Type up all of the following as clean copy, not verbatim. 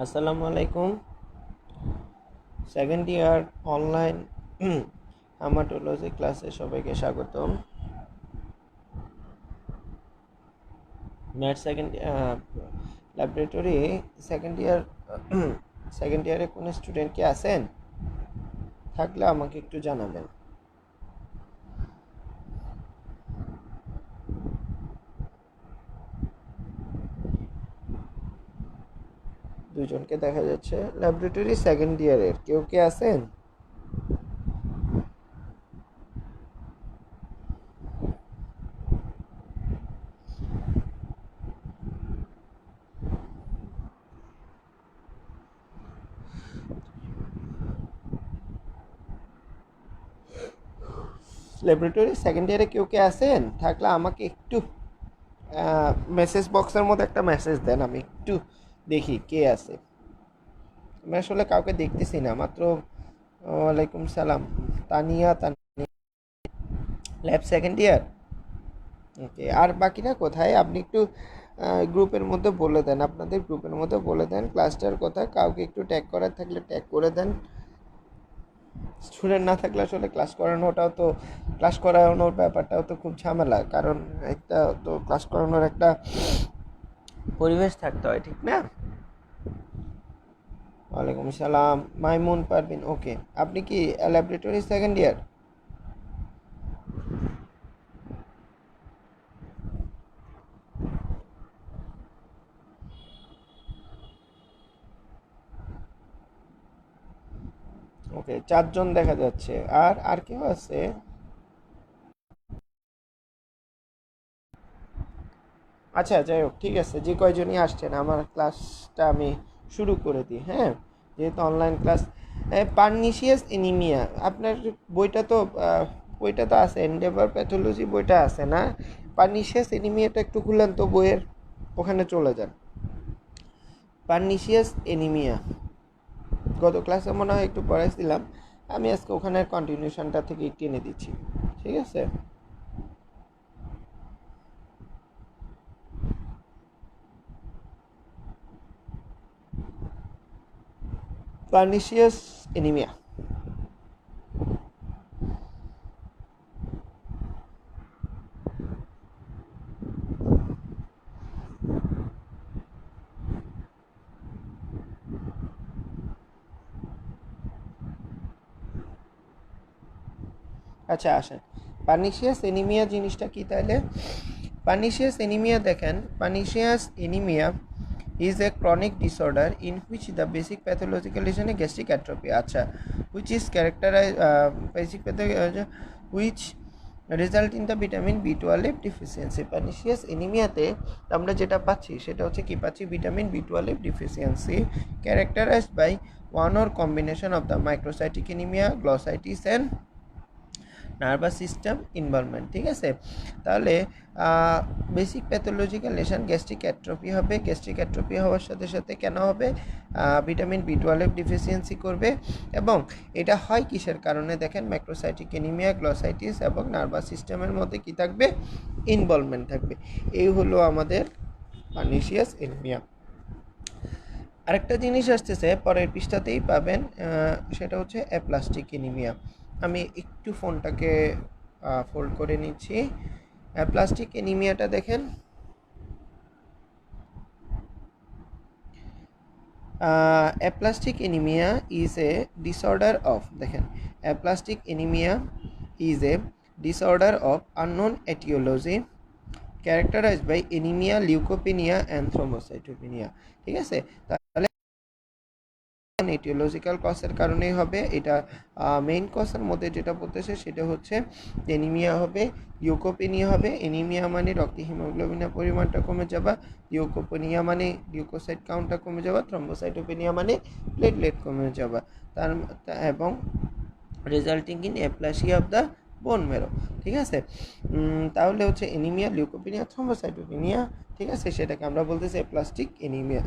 আসসালামু আলাইকুম। Second year online হামাটোলজি ক্লাসে সবাইকে স্বাগতম। ম্যাথ সেকেন্ড ল্যাবরেটরি সেকেন্ড ইয়ারে কোনো স্টুডেন্ট কি আছেন? থাকলে আমাকে একটু জানাবেন। দুজনকে দেখা যাচ্ছে। ল্যাবরেটরি সেকেন্ড ইয়ারের কেউ কি আছেন? ল্যাবরেটরি সেকেন্ড ইয়ারে কেউ কি আছেন? থাকলে আমাকে একটু মেসেজ বক্সের মধ্যে একটা মেসেজ দেন, আমি একটু দেখি কে আছে। আমি আসলে কাউকে দেখতেছি না, মাত্র ওয়ালাইকুম সালাম। Tania lab second year. Okay, আর বাকিরা কোথায়? আপনি একটু গ্রুপের মধ্যে বলে দেন, আপনাদের গ্রুপের মধ্যে বলে দেন ক্লাসটার কথা। কাউকে একটু ট্যাগ করার থাকলে ট্যাগ করে দেন। স্টুডেন্ট না থাকলে আসলে ক্লাস করানোর ব্যাপারটাও তো খুব ঝামেলা, কারণ একটা তো ক্লাস করানোর একটা পরিবেশ থাকতে হয়, ঠিক না? ওয়ালাইকুম সালাম, মাইমুন পারভিন। ওকে, আপনি কি ল্যাবরেটরি সেকেন্ড ইয়ার? ওকে, চারজন দেখা যাচ্ছে। আর আর কেউ আছে? আচ্ছা, যাই হোক, ঠিক আছে। যে কয়জনই আসছেন, আমার ক্লাসটা আমি শুরু করে দিই, হ্যাঁ? যেহেতু অনলাইন ক্লাস। পার্নিশিয়াস এনিমিয়া, আপনার বইটা তো বইটা তো আছে, এন্ডেভার প্যাথোলজি বইটা আছে না? পার্নিশিয়াস এনিমিয়াটা একটু খুললেন তো বইয়ের, ওখানে চলে যান। পার্নিশিয়াস এনিমিয়া গত ক্লাসে মনে হয় একটু পড়াইছিলাম, আমি আজকে ওখানের কন্টিনিউশনটা থেকে একটু এনে দিচ্ছি, ঠিক আছে? Pernicious anaemia. আচ্ছা, আসেন। পার্নিশিয়াস এনিমিয়া জিনিসটা কি তাহলে? পার্নিশিয়াস এনিমিয়া দেখেন, pernicious anaemia is a chronic disorder in which the basic pathological lesion is gastric atrophy. আচ্ছা, which is characterized basic pathology which result in the vitamin B12 deficiency. Pernicious এনিমিয়াতে আমরা যেটা পাচ্ছি সেটা হচ্ছে কি পাচ্ছি, vitamin B12 deficiency characterized by one or combination of the microcytic anemia, glossitis and nervous system involvement, ঠিক আছে? তাহলে basic pathological lesion gastric atrophy হবে। গ্যাস্ট্রিক অ্যাট্রফি হওয়ার সাথে সাথে কেন হবে? ভিটামিন B12 ডিফিসিয়েন্সি করবে। এবং এটা হয় কিসের কারণে? দেখেন, ম্যাক্রোসাইটিক এনিমিয়া, গ্লসাইটিস এবং নার্ভাস সিস্টেমের মধ্যে কি থাকবে? ইনভলভমেন্ট থাকবে। এই হলো আমাদের পার্নিশিয়াস এনিমিয়া। আরেকটা জিনিস আসতেছে, পরের পৃষ্ঠাতেই পাবেন, সেটা হচ্ছে অ্যাপ্লাস্টিক এনিমিয়া। আমি একটু ফোনটাকে ফোল্ড করে নিচ্ছি। অ্যাপ্লাস্টিক এনিমিয়াটা দেখেন, aplastic anaemia is a disorder of, দেখেন, aplastic anaemia is a disorder of unknown aetiology characterised by anaemia, leukopenia and thrombocytopenia, ঠিক আছে? তাহলে এটিওলজিক্যাল কজের কারণেই হবে এটা। মেইন কজের মধ্যে যেটা বলতেছে সেটা হচ্ছে এনিমিয়া হবে, লিউকোপিনিয়া হবে। এনিমিয়া মানে রক্তে হিমোগ্লোবিনের পরিমাণটা কমে যাওয়া, লিউকোপিনিয়া মানে লিউকোসাইট কাউন্টটা কমে যাওয়া, থ্রম্বোসাইটোপিনিয়া মানে প্লেটলেট কমে যাওয়া। তার এবং resulting in aplasia of the bone মেরো, ঠিক আছে? তাহলে হচ্ছে এনিমিয়া, লিউকোপিনিয়া, থ্রম্বোসাইটোপিনিয়া, ঠিক আছে? সেটাকে আমরা বলতেছি অ্যাপ্লাস্টিক এনিমিয়া।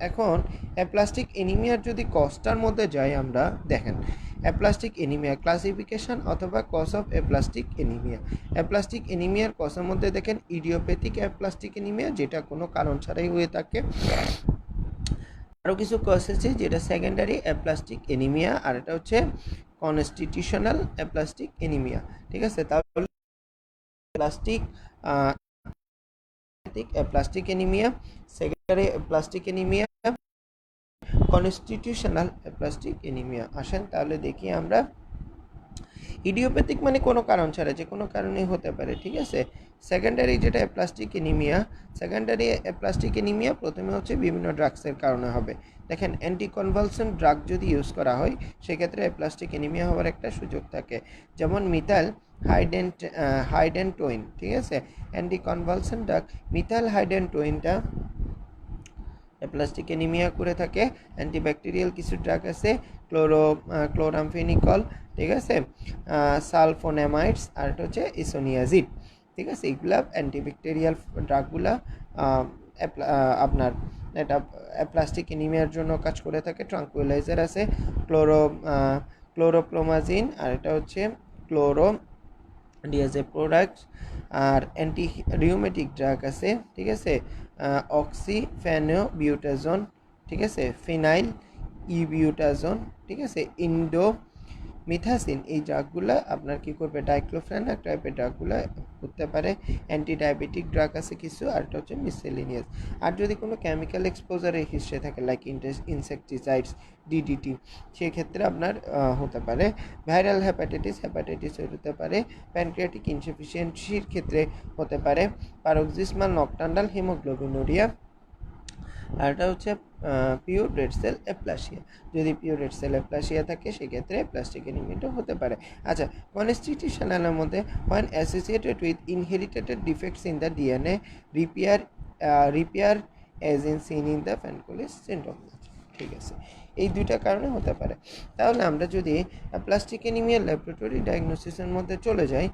এখন অ্যাপ্লাস্টিক এনিমিয়ার যদি কজটার মধ্যে যাই আমরা, দেখেন, অ্যাপ্লাস্টিক এনিমিয়া ক্লাসিফিকেশন অথবা cause of aplastic anaemia. Aplastic এনিমিয়ার কজের মধ্যে দেখেন ইডিওপ্যাথিক অ্যাপ্লাস্টিক এনিমিয়া, যেটা কোনো কারণ ছাড়াই হয়ে থাকে। আরও কিছু কজ আছে, যেটা সেকেন্ডারি অ্যাপ্লাস্টিক এনিমিয়া, আর এটা হচ্ছে কনস্টিটিউশনাল অ্যাপ্লাস্টিক এনিমিয়া। ঠিক আছে, তাহলে plastic aplastic anaemia, secondary aplastic anaemia, constitutional aplastic anaemia. আসেন তাহলে দেখি আমরা। ইডিওপ্যাথিক মানে কোনো কারণ ছাড়া, যে কোনো কারণেই হতে পারে। ঠিক আছে, সেকেন্ডারি যেটা aplastic anaemia, secondary aplastic anaemia প্রথমে হচ্ছে বিভিন্ন ড্রাগসের কারণে হবে। দেখেন, অ্যান্টিকনভালসেন্ট ড্রাগ যদি ইউজ করা হয় সেক্ষেত্রে অ্যাপ্লাস্টিক এনিমিয়া হওয়ার একটা সুযোগ থাকে, যেমন মিথাইল হাইডেনটোইন। ঠিক আছে, অ্যান্টিকনভালসেন্ট ড্রাগ মিথাইল হাইডেনটোইনটা অ্যাপ্লাস্টিক এনিমিয়া করে থাকে। অ্যান্টিব্যাকটেরিয়াল কিছু ড্রাগ আছে, ক্লোরামফেনিকল, ঠিক আছে, সালফোনামাইডস, আর এটা হচ্ছে ইসোনিয়াজিড। ঠিক আছে, এগুলা অ্যান্টিব্যাকটেরিয়াল ড্রাগগুলা আপনার এটা অ্যাপ্লাস্টিক এনিমিয়ার জন্য কাজ করে থাকে। ট্রাঙ্কুইলাইজার আছে, ক্লোরোপ্লোমাজিন, আর এটা হচ্ছে ডিয়াজেপ্রোডাক্ট। আর অ্যান্টি রিউমেটিক ড্রাগ আছে, ঠিক আছে, অক্সিফেনোবিউটাজোন, ঠিক আছে, ফিনাইল ইবিউটাজোন, ঠিক আছে, ইন্ডোমিথাসিন। এই ড্রাগগুলো আপনার কি করবে, ডাইক্লোফেনাক টাইপের ড্রাগগুলো করতে পারে। অ্যান্টি ডায়াবেটিক ড্রাগ আছে কিছু, আর এটা হচ্ছে মিসেলিনিয়াস। আর যদি কোনো কেমিক্যাল এক্সপোজারের হিস্ট্রি থাকে, লাইক ইনসেকটিসাইডস, ডিডিটি, সেক্ষেত্রে আপনার হতে পারে। ভাইরাল হেপাটাইটিস হতে পারে। প্যানক্রিয়াটিক ইনসাফিসিয়েন্সির ক্ষেত্রে হতে পারে। প্যারক্সিসমাল নকটার্নাল হিমোগ্লোবিনুরিয়া, আর এটা হচ্ছে পিওর রেড সেল অ্যাপ্লাসিয়া। যদি পিওর রেড সেল অ্যাপ্লাসিয়া থাকে সেক্ষেত্রে প্লাস্টিক এনিমিয়াটা হতে পারে। আচ্ছা, কনস্টিটিউশনালের মধ্যে when associated with inherited defects in the DNA repair as in seen in the Fanconi syndrome। ঠিক আছে, এই দুইটা কারণে হতে পারে। তাহলে আমরা যদি প্লাস্টিক এনিমিয়া ল্যাবরেটরি ডায়াগনোসিসের মধ্যে চলে যাই,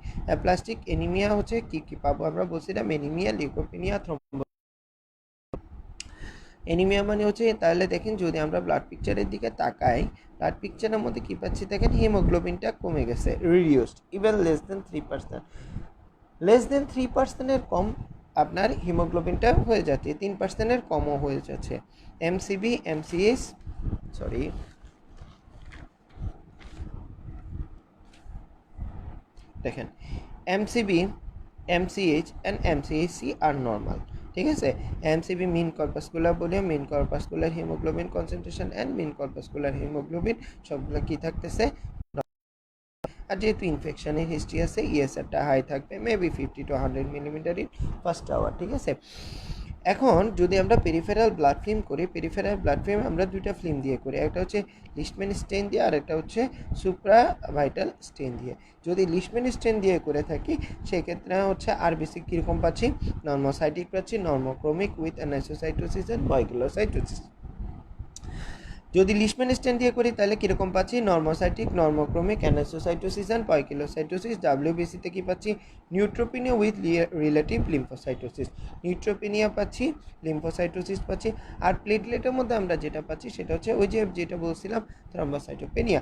প্লাস্টিক এনিমিয়া হচ্ছে কি কি পাবো আমরা? বলছিলাম এনিমিয়া, লিউকোপিনিয়া, এনিমিয়া মানে হচ্ছে, তাহলে দেখেন যদি আমরা ব্লাড পিকচারের দিকে তাকাই, ব্লাড পিকচারের মধ্যে কী পাচ্ছি দেখেন, হিমোগ্লোবিনটা কমে গেছে, রিডিউসড, ইভেন লেস দেন 3%-এর কম আপনার হিমোগ্লোবিনটা হয়ে যাচ্ছে, 3%-এর কমও হয়ে যাচ্ছে। এমসিবি, এমসিএস, সরি, দেখেন এমসিবি, এমসিএইচ অ্যান্ড এমসিএইচসি আর নর্মাল। ঠিক আছে, MCV mean corpuscular volume, mean corpuscular haemoglobin concentration and mean corpuscular haemoglobin সবগুলো কি থাকতেছে। আর যেহেতু ইনফেকশনের হিস্ট্রি আছে, ইএসআরটা হাই থাকবে, maybe 50 to 100 millimetre in first hour. ঠিক আছে, এখন যদি আমরা পেরিফেরাল ব্লাড ফিল্ম করি, পেরিফেরাল ব্লাড ফিল্ম আমরা দুইটা ফিল্ম দিয়ে করি, একটা হচ্ছে লিশম্যান স্টেন দিয়ে, আর একটা হচ্ছে সুপ্রা ভাইটাল স্টেন দিয়ে। যদি লিশম্যান স্টেন দিয়ে করে থাকি সেক্ষেত্রে হচ্ছে আরবিসি কীরকম পাচ্ছি, নর্মোসাইটিক পাচ্ছি, নর্মোক্রোমিক উইথ অ্যানাইসোসাইটোসিস অ্যান্ড পয়কিলোসাইটোসিস। যদি লিশম্যান স্টেন দিয়ে করি তাহলে কীরকম পাচ্ছি, নর্মোসাইটিক, নর্মোক্রোমিক, অ্যানাইসোসাইটোসিস অ্যান্ড পয়কিলোসাইটোসিস। ডাব্লিউবিসিতে কী পাচ্ছি, নিউট্রোপিনিয়া উইথ রিলেটিভ লিম্ফোসাইটোসিস, নিউট্রোপিনিয়া পাচ্ছি, লিম্ফোসাইটোসিস পাচ্ছি। আর প্লেটলেটের মধ্যে আমরা যেটা পাচ্ছি সেটা হচ্ছে ওই যে যেটা বলছিলাম, থ্রম্বোসাইটোপেনিয়া।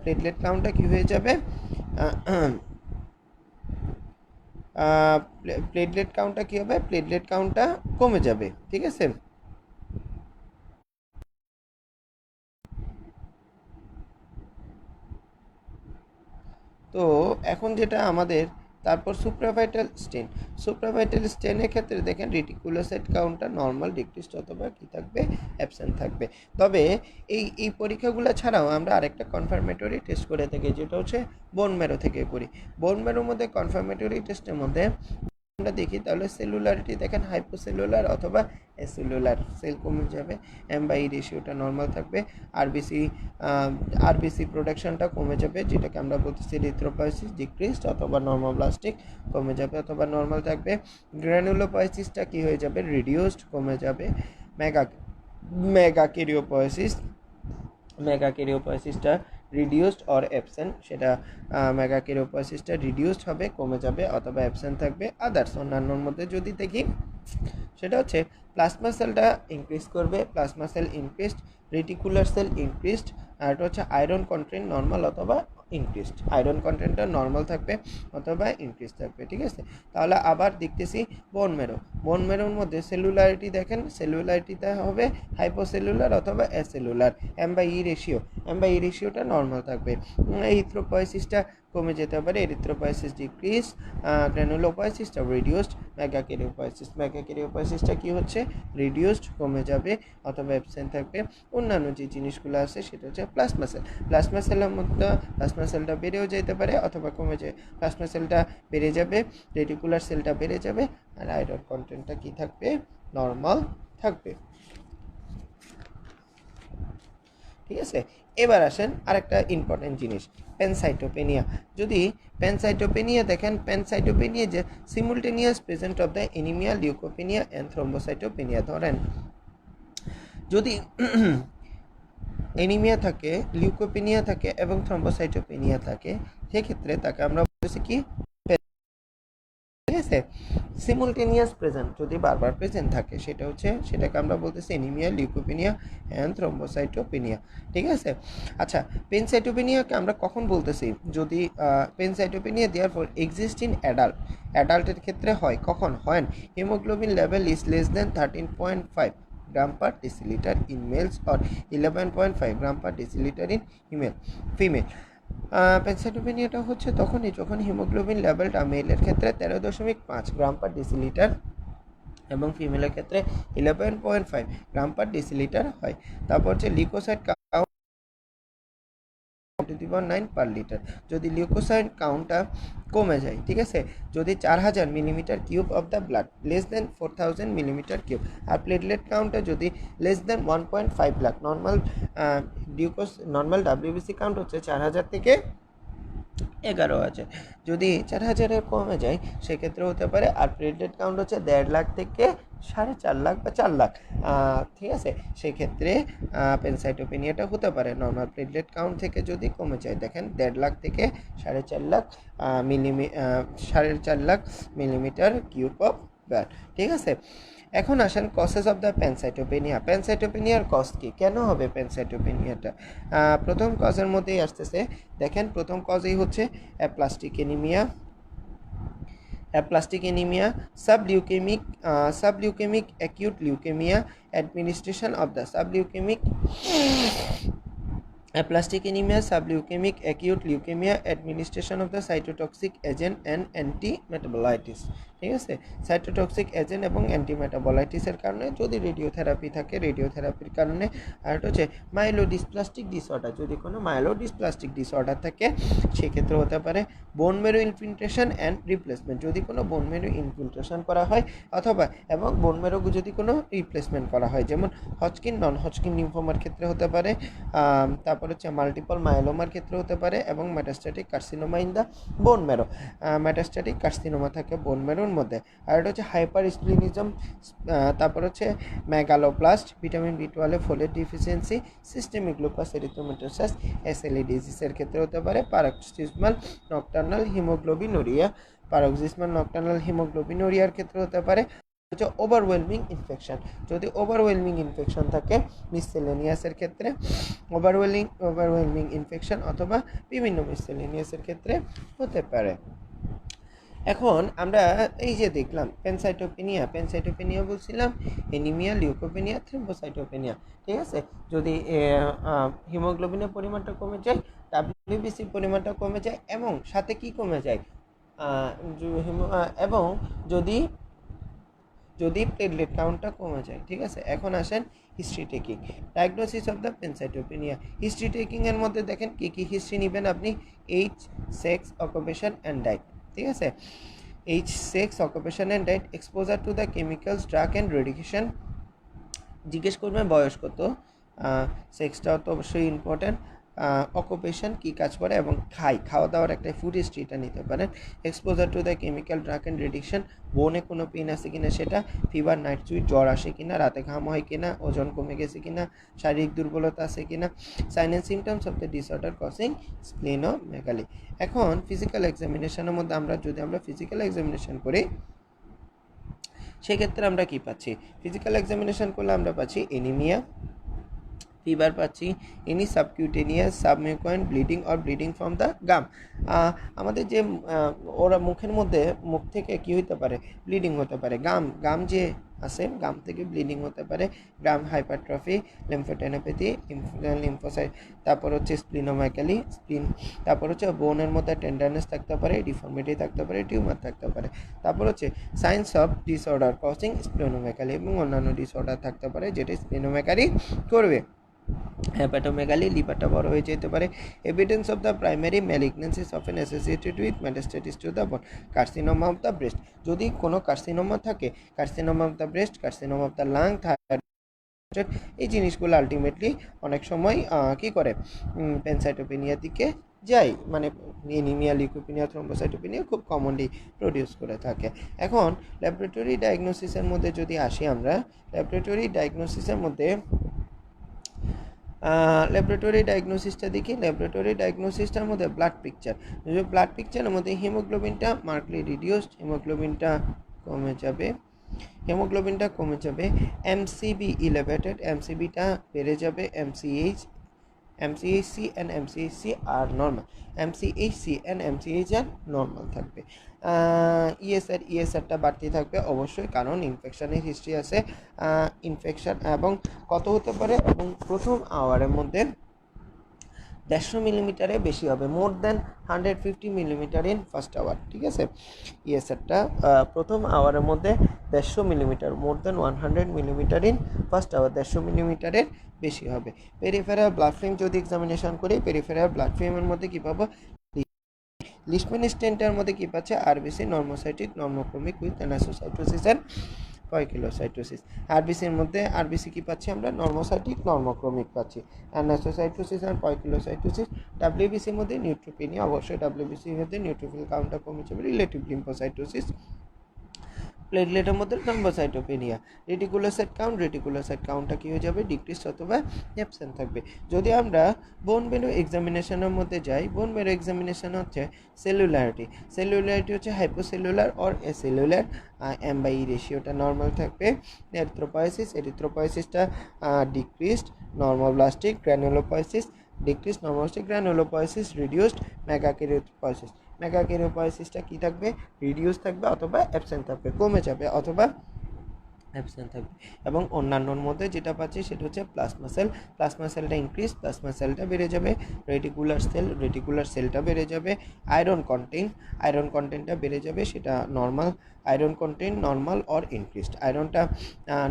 প্লেটলেট কাউন্টটা কী হয়ে যাবে, প্লেটলেট কাউন্টটা কী হবে, প্লেটলেট কাউন্টটা কমে যাবে। ঠিক আছে, তো এখন যেটা আমাদের, তারপর সুপ্রাভাইটাল স্টেনের ক্ষেত্রে দেখেন রেটিকুলোসাইট কাউন্টটা নর্মাল, ডিক্রিজড অথবা কি থাকবে, অ্যাবসেন্ট থাকবে। তবে এই পরীক্ষাগুলো ছাড়াও আমরা আরেকটা কনফার্মেটরি টেস্ট করে থাকি, যেটা হচ্ছে বোন ম্যারো থেকে করি। বোন ম্যারোর মধ্যে কনফার্মেটরি টেস্টের মধ্যে আমরা দেখি তাহলে সেলুলারিটি দেখেন হাইপোসেলুলার অথবা এসেলুলার, সেল কমে যাবে, এম/ই রেশিওটা নর্মাল থাকবে, আরবিসি প্রোডাকশনটা কমে যাবে, যেটাকে আমরা বলতেছি এরিথ্রোপয়েসিস ডিক্রিজড অথবা নর্মোব্লাস্টিক কমে যাবে অথবা নর্মাল থাকবে। গ্র্যানুলোপয়েসিসটা কি হয়ে যাবে, রিডিউসড কমে যাবে। মেগাক্যারিওপয়েসিসটা রিডিউসড অর অ্যাবসেন্ট, সেটা মেগাক্যারিওপয়েসিসটা রিডিউসড হবে, কমে যাবে অথবা অ্যাবসেন্ট থাকবে। আদার্স অন্যান্যর মধ্যে যদি দেখি সেটা হচ্ছে প্লাজমা সেলটা ইনক্রিজ করবে, plasma cell increased, reticular cell increased, আর এটা হচ্ছে আয়রন কন্টেন্ট নর্মাল অথবা ইনক্রিজড, আয়রন কন্টেন্টটা নর্মাল থাকবে অথবা ইনক্রিজ থাকবে। ঠিক আছে, তাহলে আবার দেখতেছি বোন মেরো। বোন মেরোর মধ্যে সেলুলারিটি দেখেন, সেলুলারিটিতে হবে হাইপোসেলুলার অথবা অ্যাসেলুলার। এম/ই রেশিও, এম/ই রেশিওটা নর্মাল থাকবে। ইথ্রোপয়েসিসটা কমে যেতে পারে, এরিথ্রোপয়েসিস ডিক্রিজ, গ্র্যানুলোপয়েসিসটা রিডিউসড, মেগাক্যারিওপয়েসিসটা কি হচ্ছে রিডিউসড, কমে যাবে অথবা অ্যাবসেন্ট থাকবে। অন্যান্য যে জিনিসগুলো আছে সেটা হচ্ছে প্লাজমা সেল। প্লাজমা সেলের মধ্যে প্লাজমা সেলটা বেড়েও যেতে পারে অথবা কমে যায়। প্লাজমা সেলটা বেড়ে যাবে, রেটিকুলার সেলটা বেড়ে যাবে, আর আয়রন কন্টেন্টটা কি থাকবে নর্মাল থাকবে। ঠিক আছে, এবার আসেন আরেকটা ইম্পর্টেন্ট জিনিস, প্যানসাইটোপেনিয়া। যদি প্যানসাইটোপেনিয়া দেখেন, প্যানসাইটোপেনিয়া যে simultaneous present of the anaemia, leukopenia and thrombocytopenia. ধরেন যদি এনিমিয়া থাকে, লিউকোপেনিয়া থাকে এবং থ্রম্বোসাইটোপেনিয়া থাকে, সেক্ষেত্রে তাকে আমরা বলতেছি কি, ঠিক আছে। সিমুলটেনিয়াস প্রেজেন্ট যদি বারবার প্রেজেন্ট থাকে সেটাকে আমরা বলতেছি এনিমিয়া, লিউকোপেনিয়া অ্যান্ড থ্রম্বোসাইটোপেনিয়া। ঠিক আছে, আচ্ছা পেনসাইটোপেনিয়াকে আমরা কখন বলতেছি, যদি pancytopenia therefore exist in অ্যাডাল্টের ক্ষেত্রে হয়, কখন হয়, haemoglobin level is less than 13.5 gram per decilitre in males or 11.5 gram per decilitre in female. প্যানসাইটোপেনিয়াটা হচ্ছে তখনই যখন হিমোগ্লোবিন লেভেলটা মেলের ক্ষেত্রে 13.5 গ্রাম পার ডেসিলিটার এবং ফিমেলের ক্ষেত্রে 11.5 গ্রাম পার ডেসিলিটার হয়। তারপর হচ্ছে লিউকোসাইট কাউন্ট 9 পার লিটার। যদি লিউকোসাইট কাউন্টটা কমে যায়, ঠিক আছে, যদি 4000 millimetre cube of the blood less than 4000 millimetre cube, আর প্লেটলেট কাউন্টটা যদি less than 1.5 lakh, normal WBC count হচ্ছে 4000 থেকে 11,000। যদি 4000-এর কমে যায় সেক্ষেত্রে হতে পারে, আর প্লেটলেট কাউন্ট হচ্ছে 1.5 লাখ থেকে 4.5 লাখ বা 4 লাখ, ঠিক আছে, সেক্ষেত্রে পেনসাইটোপেনিয়াটা হতে পারে। নর্মাল প্লেটলেট কাউন্ট থেকে যদি কমে যায়, দেখেন 1.5 লাখ থেকে 4.5 lakh 4.5 lakh millimetre cube of blood. ঠিক আছে, এখন আসেন কসেস অফ দ্য প্যানসাইটোপেনিয়া। প্যানসাইটোপেনিয়ার কজ কি, কেন হবে প্যানসাইটোপেনিয়াটা? প্রথম কজের মধ্যেই আসতেছে, দেখেন প্রথম কজই হচ্ছে aplastic anaemia, subleukaemic acute leukaemia, administration of the subleukaemic aplastic anemia, subleukemic acute leukemia, administration of the cytotoxic agent and antimetabolitis। ঠিক আছে, সাইটোটক্সিক এজেন্ট এবং অ্যান্টিমেটাবলাইটিসের কারণে, যদি রেডিওথেরাপি থাকে রেডিওথেরাপির কারণে, আর এটা হচ্ছে মাইলোডিসপ্লাস্টিক ডিসঅর্ডার, যদি কোনো মাইলোডিসপ্লাস্টিক ডিসঅর্ডার থাকে সেক্ষেত্রে হতে পারে বোন মেরো ইনফিল্ট্রেশন অ্যান্ড রিপ্লেসমেন্ট, যদি কোনো বোন মেরো ইনফিল্ট্রেশন করা হয় অথবা এবং বোন মেরো যদি কোনো রিপ্লেসমেন্ট করা হয়, যেমন হজকিন নন হজকিন লিম্ফোমার ক্ষেত্রে হতে পারে, তারপর হচ্ছে মাল্টিপল মায়োলোমার ক্ষেত্রে হতে পারে, এবং metastatic carcinoma in the bone মেরো, মেটাস্ট্যাটিক কার্সিনোমা থাকে বোন মেরোর মধ্যে। আর এটা হচ্ছে হাইপার স্প্লিনিজম, তারপর হচ্ছে মেগালোপ্লাস্ট, ভিটামিন বি12 folate deficiency, systemic lupus erythematosus, SLE ডিজিজের ক্ষেত্রে হতে পারে, paroxysmal nocturnal হিমোগ্লোবিনুরিয়ার ক্ষেত্রে হতে পারে, হচ্ছে ওভারওয়েলমিং ইনফেকশন, যদি ওভারওয়েলমিং ইনফেকশন থাকে মিসসেলেনিয়াসের ক্ষেত্রে, ওভারওয়েলমিং ইনফেকশন অথবা বিভিন্ন মিসসেলেনিয়াসের ক্ষেত্রে হতে পারে। এখন আমরা এই যে দেখলাম প্যানসাইটোপেনিয়া বলছিলাম, এনিমিয়া, লিউকোপেনিয়া, থ্রম্বোসাইটোপেনিয়া। ঠিক আছে, যদি হিমোগ্লোবিনের পরিমাণটা কমে যায়, ডাব্লিউবিসির পরিমাণটা কমে যায়, এবং সাথে কি কমে যায়, এবং যদি প্লেটলেট কাউন্টটা কমে যায়। ঠিক আছে, এখন আসেন history taking, diagnosis of the pancytopenia. History টেকিংয়ের মধ্যে দেখেন কী কী হিস্ট্রি নেবেন আপনি, age, sex, occupation and diet. ঠিক আছে, age, sex, occupation and diet, exposure to the chemicals, drug and radiation, জিজ্ঞেস করবেন বয়স কত, সেক্সটাও তো অবশ্যই ইম্পর্ট্যান্ট, অকুপেশন কী কাজ করে এবং খাওয়া দাওয়ার একটা ফুড হিস্ট্রিটা নিতে পারেন, exposure to the chemical, drug and radiation, বোনে কোনো পেন আছে কিনা সেটা, ফিভার, নাইট সুইট, জ্বর আসে কিনা, রাতে ঘাম হয় কিনা, ওজন কমে গেছে কিনা, শারীরিক দুর্বলতা আছে কিনা, sign and symptoms of the disorder causing splenomegaly. এখন ফিজিক্যাল এক্সামিনেশনের মধ্যে যদি আমরা ফিজিক্যাল এক্সামিনেশন করি সেক্ষেত্রে আমরা কি পাচ্ছি, ফিজিক্যাল এক্সামিনেশন করলে আমরা পাচ্ছি এনিমিয়া, ফিভার পাচ্ছি, any subcutaneous submucous bleeding or bleeding from the gum. আমাদের যে ওরা মুখ থেকে কি হতে পারে, ব্লিডিং হতে পারে, গাম যে আছে গাম থেকে ব্লিডিং হতে পারে, গাম হাইপারট্রফি, লিম্ফোটেনোপ্যাথি, লিম্ফোসাইট, তারপর হচ্ছে স্প্লিনোমেগালি, তারপর হচ্ছে বোনের মধ্যে টেন্ডারনেস থাকতে পারে, ডিফর্মিটি থাকতে পারে, টিউমার থাকতে পারে, তারপর হচ্ছে signs of disorder causing splenomegaly এবং অন্যান্য ডিসঅর্ডার থাকতে পারে যেটা স্প্লিনোমেগালি করবে। হেপাটোমেগালি, লিভারটা বড় হয়ে যেতে পারে। Evidence of the primary malignancy often associated with metastasis to the bone, carcinoma of the breast, যদি কোনো কার্সিনোমা থাকে, carcinoma of the breast, carcinoma of the lung, এই জিনিসগুলো আলটিমেটলি অনেক সময় কি করে প্যানসাইটোপেনিয়ার দিকে যায়, মানে এনিমিয়া, লিউকোপিনিয়া, থ্রম্বোসাইটোপেনিয়া খুব কমনলি প্রডিউস করে থাকে। এখন ল্যাবরেটরি ডায়াগনোসিসের মধ্যে যদি আসি আমরা, ল্যাবরেটরি ডায়াগনোসিসটা দেখি। ল্যাবরেটরি ডায়াগনোসিসটার মধ্যে ব্লাড পিকচারের মধ্যে হিমোগ্লোবিনটা মার্কলি রিডিউসড, হিমোগ্লোবিনটা কমে যাবে, এমসিবি ইলেভেটেড, এমসিবিটা বেড়ে যাবে, MCHC and MCHC are normal, MCHC and MCH are normal থাকবে। ESRটা বাড়তে থাকবে অবশ্যই, কারণ ইনফেকশনের হিস্ট্রি আছে, ইনফেকশন এবং কত হতে পারে, এবং প্রথম আওয়ারের মধ্যে 150 মিলিমিটারে বেশি হবে, more than 150 millimetre in first hour, ঠিক আছে। ইএসআরটা প্রথম আওয়ারের মধ্যে 150 millimetre, more than 100 millimetre in first hour, 150 মিলিমিটারের বেশি হবে। পেরিফেরাল ব্লাড ফিল্ম যদি এক্সামিনেশন করি, পেরিফেরাল ব্লাড ফিল্মের মধ্যে কী পাবো, লিশম্যান স্টেন্টের মধ্যে কী পাচ্ছে, RBC normocytic normochromic with anisocytosis and poikilocytosis. আরবিসির মধ্যে আরবিসি কী পাচ্ছি আমরা, নর্মোসাইটিক নর্মোক্রমিক পাচ্ছি, অ্যানাসোসাইটোসিস অ্যান্ড পয়কিলোসাইটোসিস। ডাব্লিউবিসির মধ্যে নিউট্রোপেনিয়া, অবশ্যই ডাব্লিউবিসির মধ্যে নিউট্রোফিল কাউন্টটা কমে যাবে, রিলেটিভ লিম্ফোসাইটোসিস। প্লেটলেটের মধ্যে থ্রম্বোসাইটোপেনিয়া, রেটিকুলোসাইট কাউন্টটা কী হয়ে যাবে, ডিক্রিজ অথবা অ্যাবসেন্ট থাকবে। যদি আমরা বোন মেরো এক্সামিনেশনের মধ্যে যাই, বোন মেরো এক্সামিনেশন হচ্ছে সেলুলারিটি হচ্ছে হাইপোসেলুলার অর এসেলুলার, M/E রেশিওটা নর্মাল থাকবে। এরিথ্রোপয়েসিসটা decreased, normoblastic granulopoiesis decreased, normoblastic granulopoiesis reduced, মেগাকেরিওপয়েসিসটা কী থাকবে, রিডিউস থাকবে অথবা অ্যাবসেন্ট থাকবে, কমে যাবে অথবা অ্যাবসেন্ট থাকবে। এবং অন্যান্যর মধ্যে যেটা পাচ্ছি সেটা হচ্ছে প্লাজমা সেলটা ইনক্রিজ, প্লাজমা সেলটা বেড়ে যাবে, রেটিকুলার সেলটা বেড়ে যাবে, আয়রন কন্টেন্টটা বেড়ে যাবে, সেটা normal, iron content normal or increased, আয়রনটা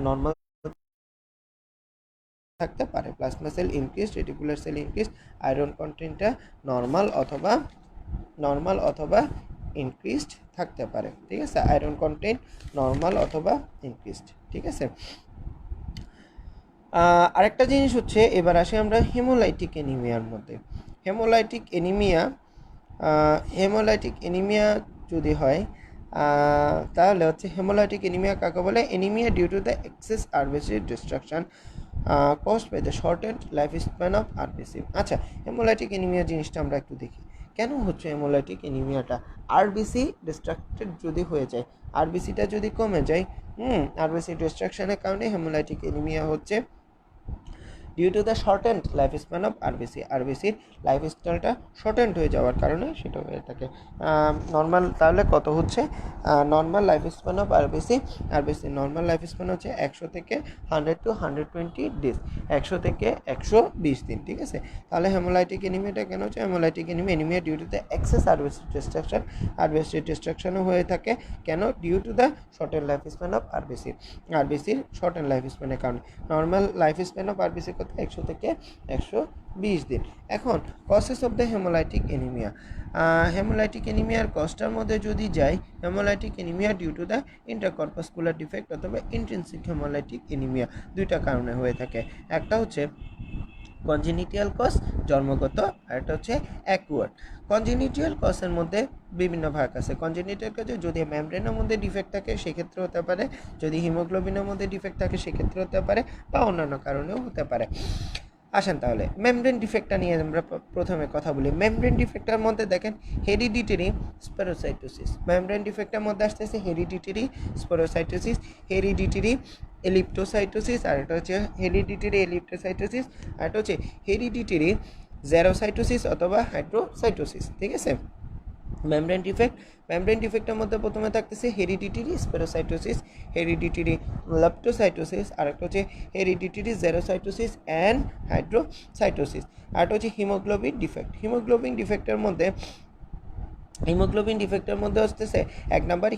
নর্মাল থাকতে পারে, plasma cell increase, reticular cell increase, iron কন্টেন্টটা নর্মাল অথবা ইনক্রিজড থাকতে পারে, ঠিক আছে, আয়রন কন্টেন্ট নর্মাল অথবা ইনক্রিজড, ঠিক আছে। আরেকটা জিনিস হচ্ছে, এবার আসি আমরা হেমোলাইটিক এনিমিয়ার মধ্যে। হেমোলাইটিক এনিমিয়া যদি হয় তাহলে হচ্ছে হেমোলাইটিক এনিমিয়া কাকে বলে, anaemia due to the excess RBC destruction caused by the shortened life span of RBC. আচ্ছা, হেমোলাইটিক এনিমিয়া জিনিসটা আমরা একটু দেখি, কেন হচ্ছে হেমোলাইটিক এনিমিয়াটা, আরবিসি ডিস্ট্রাক্টেড যদি হয়ে যায়, আরবিসিটা যদি কমে যায়, আরবিসি ডিস্ট্রাকশনের কারণে হেমোলাইটিক এনিমিয়া হচ্ছে due to the shortened life span of আরবিসির লাইফ স্টাইলটা শর্টেন্ড হয়ে যাওয়ার কারণে সেটা হয়ে থাকে। নর্মাল তাহলে কত হচ্ছে, normal life span of RBC normal life span হচ্ছে 100 থেকে 100 to 120 ডেজ, 100 থেকে 120 দিন, ঠিক আছে। তাহলে হেমোলাইটিক এনিমিয়াটা কেন হচ্ছে, haemolytic anaemia due to the excess RBC ডিস্ট্রাকশনও হয়ে থাকে, কেন, due to the shortened life span of আরবিসির শর্টেন্ড লাইফ স্প্যানের কারণে। Normal life span of RBC 100 থেকে 120 দিন। এখন কজেস অফ দ্য হেমোলাইটিক এনিমিয়ার কজটার মধ্যে যদি যাই, haemolytic anaemia due to the intercorpuscular defect অথবা ইন্ট্রিনসিক হেমোলাইটিক এনিমিয়া, দুইটা কারণে হয়ে থাকে। একটা হচ্ছে কনজেনিটাল কজ, জন্মগত, আর একটা হচ্ছে অ্যাকুয়ার্ড। কনজেনিটাল কজের মধ্যে বিভিন্ন ভাগ আছে। কনজেনিটাল কজে যদি মেমব্রেনের মধ্যে ডিফেক্ট থাকে সেক্ষেত্রে হতে পারে, যদি হিমোগ্লোবিনের মধ্যে ডিফেক্ট থাকে সেক্ষেত্রে হতে পারে, বা অন্যান্য কারণেও হতে পারে। আসেন তাহলে মেমব্রেন ডিফেক্টটা নিয়ে আমরা প্রথমে কথা বলি। মেমব্রেন ডিফেক্টের মধ্যে দেখেন হেরিডিটারি স্পোরোসাইটোসিস, মেমব্রেন ডিফেক্টের মধ্যে আসতেছে হেরিডিটারি স্পোরোসাইটোসিস, হেরিডিটারি এলিপ্টোসাইটোসিস, আর একটা হচ্ছে হেরিডিটারি এলিপ্টোসাইটোসিস, আর একটা হচ্ছে হেরিডিটারি জেরোসাইটোসিস অথবা হাইড্রোসাইটোসিস। ঠিক আছে, মেমব্রেন ডিফেক্টের মধ্যে প্রথমে থাকতেছে হেরিডিটারি স্পেরোসাইটোসিস, হেরিডিটারি লেপ্টোসাইটোসিস, আর একটা হচ্ছে হেরিডিটারি জেরোসাইটোসিস অ্যান্ড হাইড্রোসাইটোসিস। আর একটা হচ্ছে হিমোগ্লোবিন ডিফেক্টের মধ্যে হচ্ছে এক নাম্বার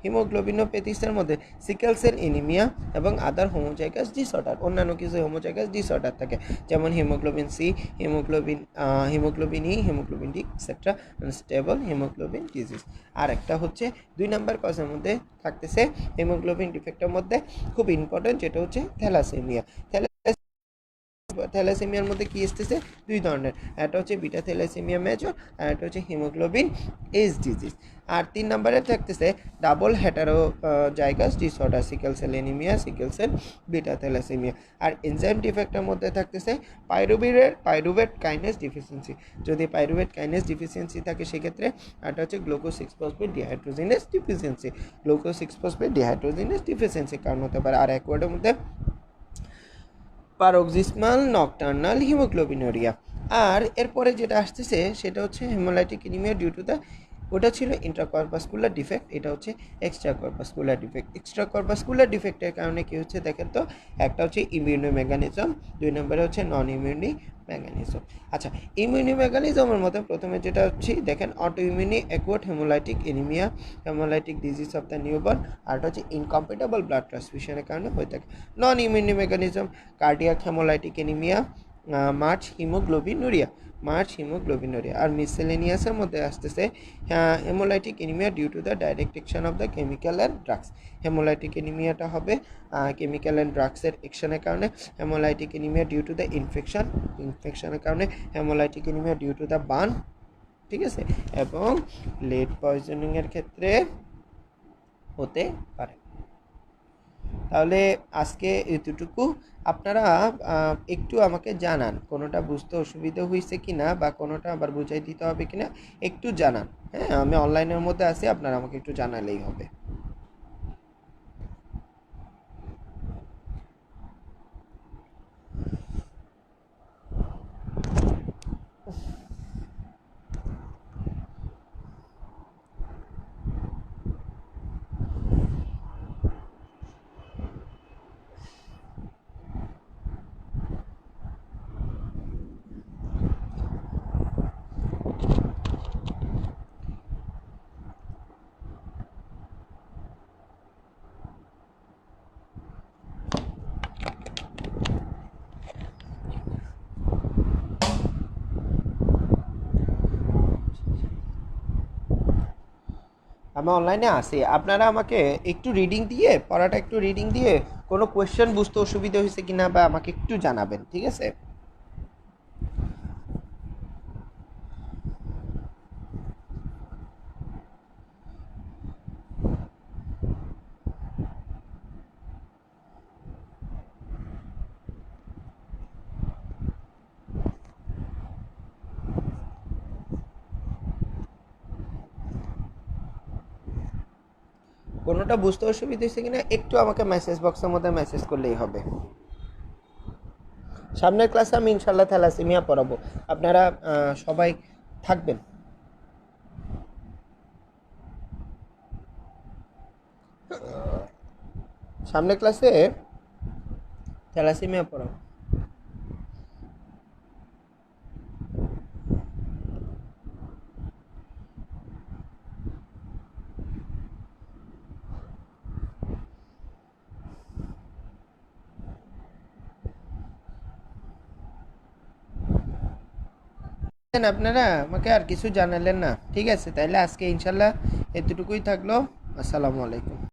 হিমোগ্লোবিনোপ্যাথিসের মধ্যে সিকেল সেল এনিমিয়া এবং আদার হোমোজাইগাস ডিসঅর্ডার, অন্যান্য কিছু হোমোজাইগাস ডিসঅর্ডার থাকে, যেমন haemoglobin C, haemoglobin E, haemoglobin D etcetera, stable haemoglobin disease. আর একটা হচ্ছে 2 নাম্বার কজের মধ্যে থাকতেছে হিমোগ্লোবিন ডিফেক্টের মধ্যে খুব ইম্পর্টেন্ট, যেটা হচ্ছে থ্যালাসেমিয়া। থ্যালাসেমিয়ার মধ্যে কি আসতেছে 2 ধরনের, একটা হচ্ছে বিটা থ্যালাসেমিয়া মেজর, আর একটা হচ্ছে হিমোগ্লোবিন এইচ ডিজিজ। আর 3 নম্বরে থাকতেছে double heterozygous disorder, sickle cell anaemia, sickle cell beta thalassaemia. আর এনজাইম ডিফেক্টের মধ্যে থাকতেছে পাইরুভেট কাইনেস ডিফিসিয়েন্সি, যদি পাইরুভেট কাইনেস ডিফিসিয়েন্সি থাকে সেক্ষেত্রে একটা হচ্ছে glucose six phosphate dehydrogenase deficiency, glucose six phosphate dehydrogenase deficiency কারণ হতে পারে। আর অ্যাকোয়ার্ডের মধ্যে paroxysmal নকটার্নাল হিমোগ্লোবিনুরিয়া। আর এরপরে যেটা আসতেছে সেটা হচ্ছে haemolytic anaemia due to the, ওটা ছিল ইন্ট্রাকর্পাসকুলার ডিফেক্ট, এটা হচ্ছে এক্সট্রাকর্পাসকুলার ডিফেক্ট। এক্সট্রাকর্পাসকুলার ডিফেক্টের কারণে কী হচ্ছে দেখেন তো, একটা হচ্ছে ইমিউনো মেকানিজম, 2 নম্বরে হচ্ছে নন ইমিউনি মেকানিজম। আচ্ছা, ইমিউনি মেকানিজমের মধ্যে প্রথমে যেটা হচ্ছে দেখেন autoimmune acquired haemolytic anaemia, haemolytic disease of the newborn, আর এটা হচ্ছে ইনকম্প্যাটেবল ব্লাড ট্রান্সফিউশনের কারণে হয়ে থাকে। Non immune mechanism cardiac haemolytic anaemia, march haemoglobinuria, আর মিসেলেনিয়াসের মধ্যে আসতেছে haemolytic anaemia due to the direct action of the chemical and drugs. Haemolytic এনিমিয়াটা হবে কেমিক্যাল অ্যান্ড ড্রাগসের অ্যাকশনের কারণে। Haemolytic anaemia due to the ইনফেকশনের কারণে। Haemolytic anaemia due to the burn, ঠিক আছে, এবং লেড পয়জনিংয়ের ক্ষেত্রে হতে পারে। তাহলে আজকে এতটুকু, আপনারা একটু আমাকে জানান কোনোটা বুঝতে অসুবিধা হয়েছে কি না, বা কোনোটা আবার বুঝাই দিতে হবে কি না, একটু জানান। হ্যাঁ, আমি অনলাইনের মধ্যে আছি, আপনারা আমাকে একটু জানালেই হবে। আমি অনলাইনে আছি, আপনারা আমাকে একটু রিডিং দিয়ে, পড়াটা একটু রিডিং দিয়ে কোনো কোয়েশ্চেন বুঝতে অসুবিধা হয়েছে কিনা বা আমাকে একটু জানাবেন, ঠিক আছে? কোনোটা বুঝতে অসুবিধা হয়েছে কিনা একটু আমাকে মেসেজ বক্সের মধ্যে মেসেজ করলেই হবে। সামনের ক্লাসে আমি ইনশাল্লাহ থ্যালাসেমিয়া পড়াবো, আপনারা সবাই থাকবেন। সামনের ক্লাসে থ্যালাসেমিয়া পড়াবো। আপনারা আমাকে আর কিছু জানালেন না, ঠিক আছে, তাইলে আজকে ইনশাল্লাহ এতটুকুই থাকলো। আসসালামু আলাইকুম।